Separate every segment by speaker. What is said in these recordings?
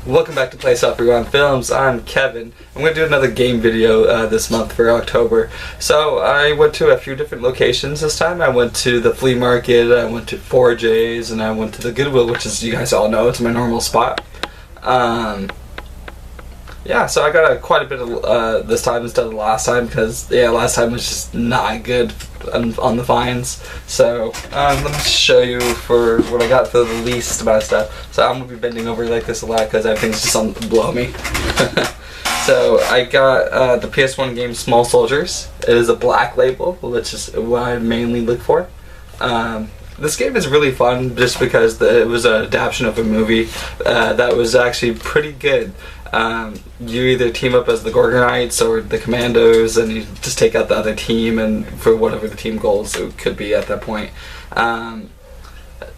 Speaker 1: Welcome back to PlayStopRewindFilms. I'm Kevin. I'm going to do another game video this month for October. So I went to a few different locations this time. I went to the flea market, I went to 4J's, and I went to the Goodwill, which is, you guys all know, it's my normal spot. Yeah, so I got quite a bit of this time instead of last time because, yeah, last time was just not good on the finds. So let me show you for what I got for the least amount of stuff. So I'm going to be bending over like this a lot because everything's just on below me. So I got the PS1 game Small Soldiers. It is a black label, which is what I mainly look for. This game is really fun just because it was an adaptation of a movie that was actually pretty good. You either team up as the Gorgonites or the Commandos, and you just take out the other team, and for whatever the team goals it could be at that point.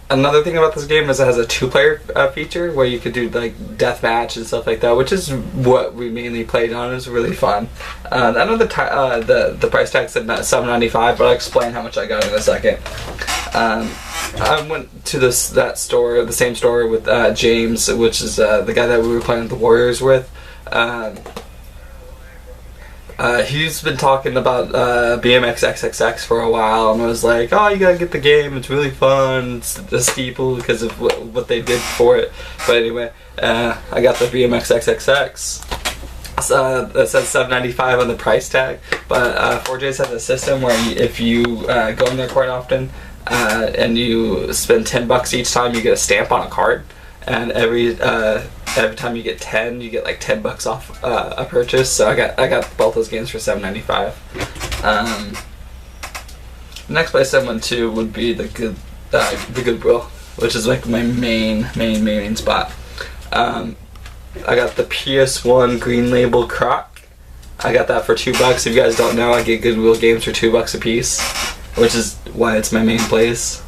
Speaker 1: Another thing about this game is it has a two-player feature where you could do like deathmatch and stuff like that, which is what we mainly played on. It was really fun. I know the price tag's at $7.95, but I'll explain how much I got in a second. I went to the same store with James, which is the guy that we were playing the Warriors with. He's been talking about BMX XXX for a while, and I was like, oh, you gotta get the game, it's really fun, it's a steeple because of what they did for it. But anyway, I got the BMX XXX. That says $7.95 on the price tag, but 4J's has a system where if you go in there quite often, and you spend $10 each time, you get a stamp on a card, and every time you get 10, you get like $10 off a purchase. So I got both those games for $7.95. The next place I went to would be the Goodwill, which is like my main spot. I got the PS1 Green Label Croc. I got that for $2. If you guys don't know, I get Goodwill games for $2 a piece, which is why it's my main place.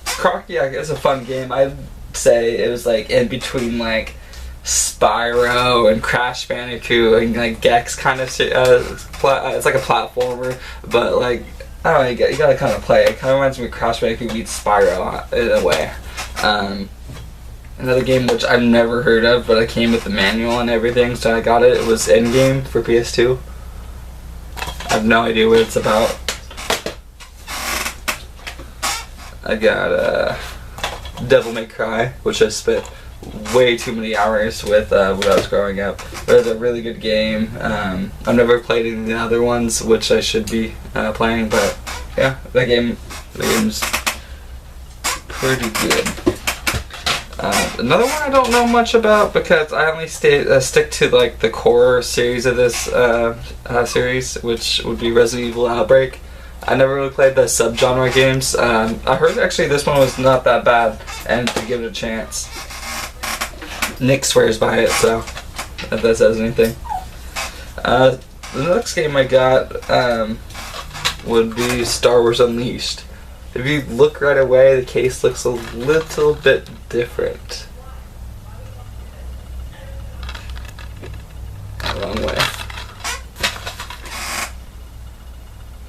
Speaker 1: Croc, yeah, it's a fun game. I'd say it was like in between like Spyro and Crash Bandicoot and like Gex kind of shit. It's like a platformer, but like, I don't know, you gotta kind of play it. It kind of reminds me of Crash Bandicoot meets Spyro in a way. Another game which I've never heard of, but it came with the manual and everything, so I got it. It was Endgame for PS2. I have no idea what it's about. I got Devil May Cry, which I spent way too many hours with when I was growing up. But it's a really good game. I've never played any of the other ones, which I should be playing, but yeah, the game's pretty good. Another one I don't know much about because I only stick to like the core series of this series, which would be Resident Evil Outbreak. I never really played the subgenre games. I heard actually this one was not that bad, and to give it a chance. Nick swears by it, so if that says anything. The next game I got would be Star Wars Unleashed. If you look right away, the case looks a little bit different. Wrong way.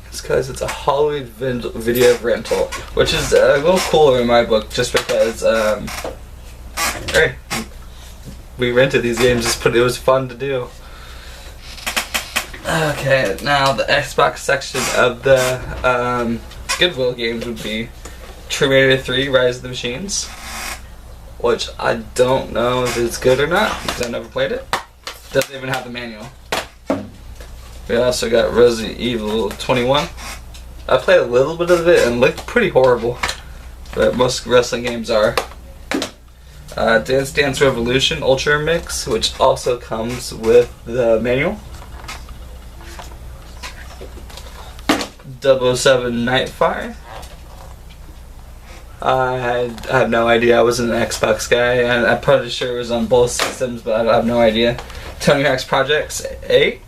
Speaker 1: It's because it's a Hollywood video rental, which is a little cooler in my book, just because hey, we rented these games. It was fun to do. Okay, now the Xbox section of the Goodwill games would be Terminator 3 Rise of the Machines, which I don't know if it's good or not because I never played it. Doesn't even have the manual. We also got Resident Evil 21. I played a little bit of it and it looked pretty horrible, but most wrestling games are. Dance Dance Revolution Ultra Mix, which also comes with the manual. 007 Nightfire. I have no idea. I wasn't an Xbox guy, and I'm pretty sure it was on both systems, but I have no idea. Tony Hawk's Project 8.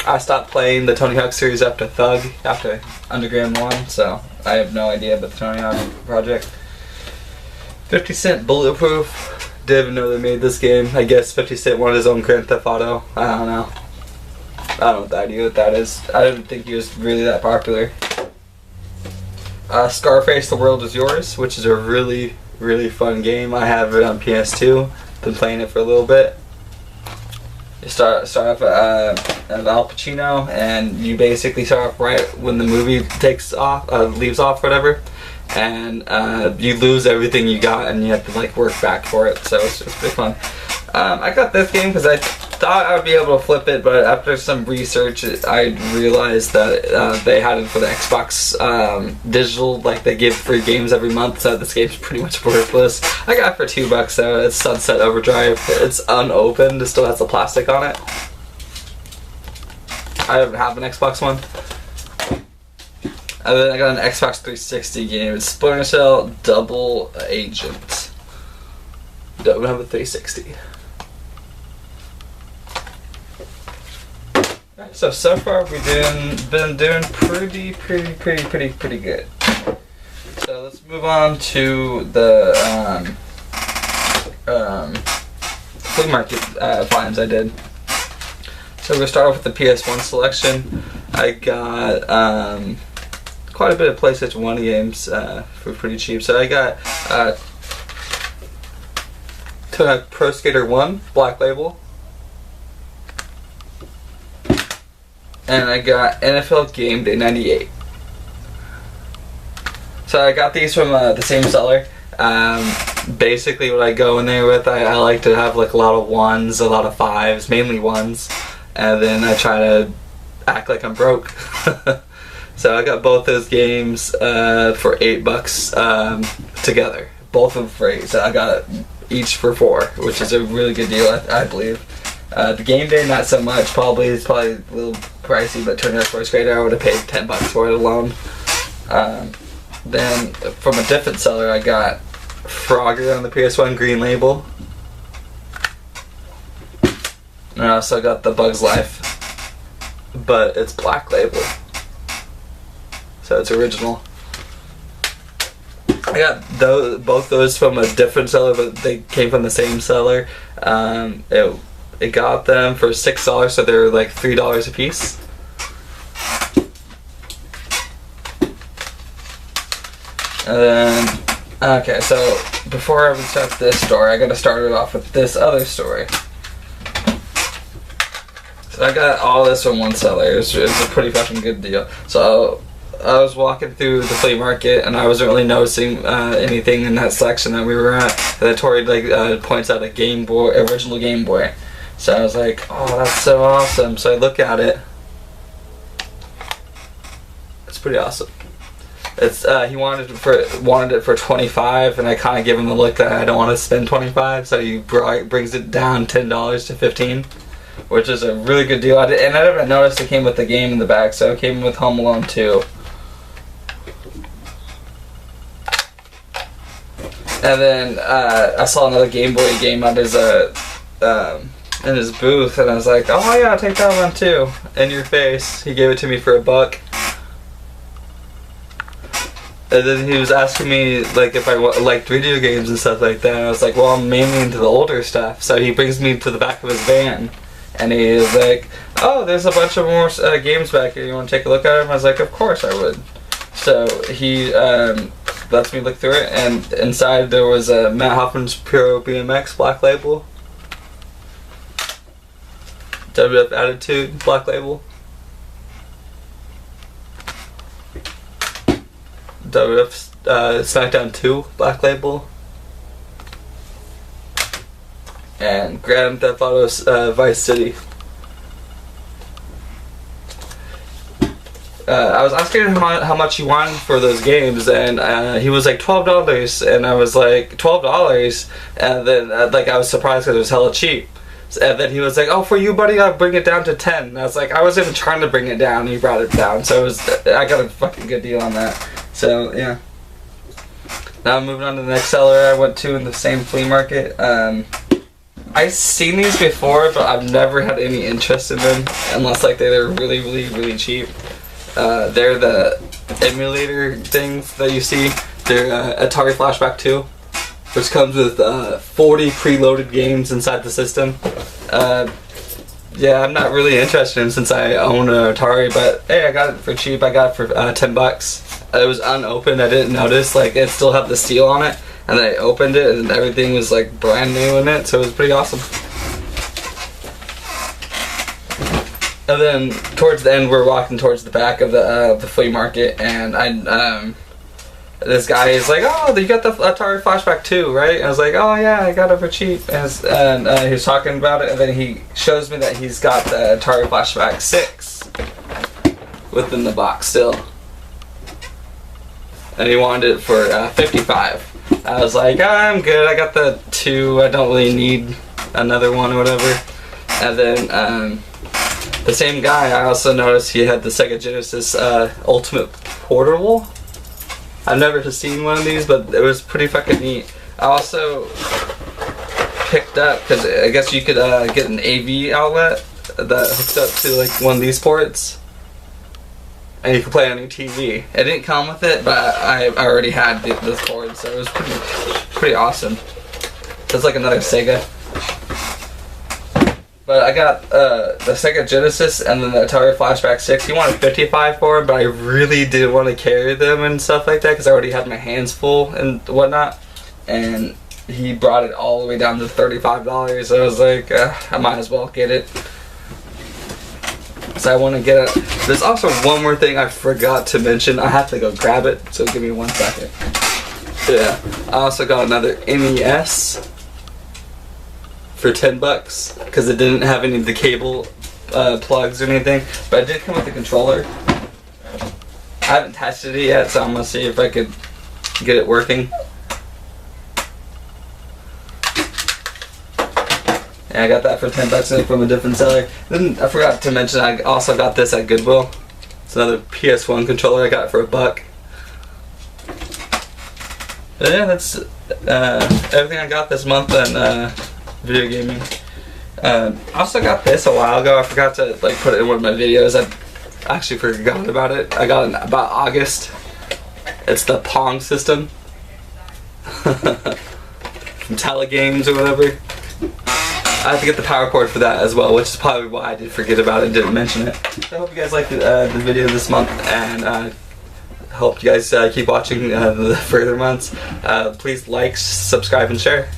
Speaker 1: I stopped playing the Tony Hawk series after Thug, after Underground 1, so I have no idea about the Tony Hawk Project. 50 Cent Bulletproof. Didn't even know they made this game. I guess 50 Cent wanted his own Grand Theft Auto. I don't know. I don't have no idea what that is. I didn't think he was really that popular. Scarface: The World Is Yours, which is a really, really fun game. I have it on PS2. Been playing it for a little bit. You start off at Al Pacino, and you basically start off right when the movie takes off, leaves off, whatever, and you lose everything you got, and you have to like work back for it. So it's pretty fun. I got this game because I thought I would be able to flip it, but after some research, I realized that they had it for the Xbox digital, like they give free games every month, so this game's pretty much worthless. I got it for $2 though. It's Sunset Overdrive. It's unopened. It still has the plastic on it. I don't have an Xbox One. And then I got an Xbox 360 game. It's Splinter Cell Double Agent. Don't have a 360. So far we've been doing pretty good. So let's move on to the flea market finds I did. So we're gonna start off with the PS1 selection. I got quite a bit of PlayStation 1 games for pretty cheap. So I got Pro Skater 1 Black Label. And I got NFL Game Day 98. So I got these from the same seller. Basically what I go in there with, I like to have like a lot of 1s, a lot of 5s, mainly 1s. And then I try to act like I'm broke. So I got both those games for $8 together. Both of them free. So I got each for $4, which is a really good deal, I believe. The game day, not so much. It's probably a little pricey, but turning out first grader, I would have paid $10 for it alone. Then from a different seller, I got Frogger on the PS1 Green Label. And I also got the Bugs Life, but it's Black Label, so it's original. I got both those from a different seller, but they came from the same seller. It got them for $6, so they're like $3 a piece. And then, okay, so before I even start this story, I gotta start it off with this other story. So I got all this from one seller. It's a pretty fucking good deal. So I was walking through the flea market, and I wasn't really noticing anything in that section that we were at. And then Tori points out a Game Boy, original Game Boy. So I was like, oh, that's so awesome. So I look at it. It's pretty awesome. It's he wanted it for $25, and I kind of give him the look that I don't want to spend $25. So he brings it down $10 to $15, which is a really good deal. And I didn't notice it came with the game in the back, so it came with Home Alone 2. And then I saw another Game Boy game on his in his booth, and I was like, oh yeah, I'll take that one too. In your face. He gave it to me for $1. And then he was asking me like if I liked video games and stuff like that. And I was like, well, I'm mainly into the older stuff. So he brings me to the back of his van, and he was like, oh, there's a bunch of more games back here. You want to take a look at them? I was like, of course I would. So he lets me look through it, and inside there was a Matt Hoffman's Puro BMX Black Label. WWF Attitude Black Label. WWF SmackDown 2 Black Label. And Grand Theft Auto Vice City. I was asking him how much he wanted for those games, and he was like $12, and I was like $12, and then like I was surprised because it was hella cheap. And then he was like, oh, for you, buddy, I'll bring it down to 10. And I was like, I wasn't even trying to bring it down. He brought it down. So I got a fucking good deal on that. So, yeah. Now moving on to the next seller I went to in the same flea market. I've seen these before, but I've never had any interest in them. Unless like they're really, really, really cheap. They're the emulator things that you see. They're Atari Flashback 2. Which comes with 40 preloaded games inside the system. Yeah, I'm not really interested in them since I own an Atari, but hey, I got it for cheap. I got it for $10. it was unopened. I didn't notice, like, it still had the seal on it, and I opened it and everything was like brand new in it, so it was pretty awesome. And then towards the end, we're walking towards the back of the flea market, and this guy is like, "Oh, you got the Atari Flashback 2, right?" And I was like, "Oh yeah, I got it for cheap." And he was talking about it, and then he shows me that he's got the Atari Flashback 6 within the box still, and he wanted it for $55. I was like, "I'm good. I got the 2. I don't really need another one or whatever." And then the same guy, I also noticed he had the Sega Genesis Ultimate Portable. I've never seen one of these, but it was pretty fucking neat. I also picked up, because I guess you could get an AV outlet that hooks up to like one of these ports, and you can play on your TV. It didn't come with it, but I already had this cord, so it was pretty awesome. It's like another Sega. But I got the Sega Genesis and then the Atari Flashback 6. He wanted $55 for it, but I really didn't want to carry them and stuff like that because I already had my hands full and whatnot. And he brought it all the way down to $35. So I was like, I might as well get it. So I want to get it. There's also one more thing I forgot to mention. I have to go grab it, so give me 1 second. Yeah, I also got another NES for $10 because it didn't have any of the cable plugs or anything, but it did come with the controller. I haven't tested it yet, so I'm gonna see if I could get it working. Yeah, I got that for $10 from a different seller. Then I forgot to mention I also got this at Goodwill. It's another PS1 controller I got for $1. But yeah, that's everything I got this month on video gaming. I also got this a while ago. I forgot to like put it in one of my videos. I actually forgot about it. I got it in about August. It's the Pong system from Telegames or whatever. I have to get the power cord for that as well, which is probably why I did forget about it and didn't mention it. So I hope you guys liked the video this month, and hope you guys keep watching the further months. Please like, subscribe, and share.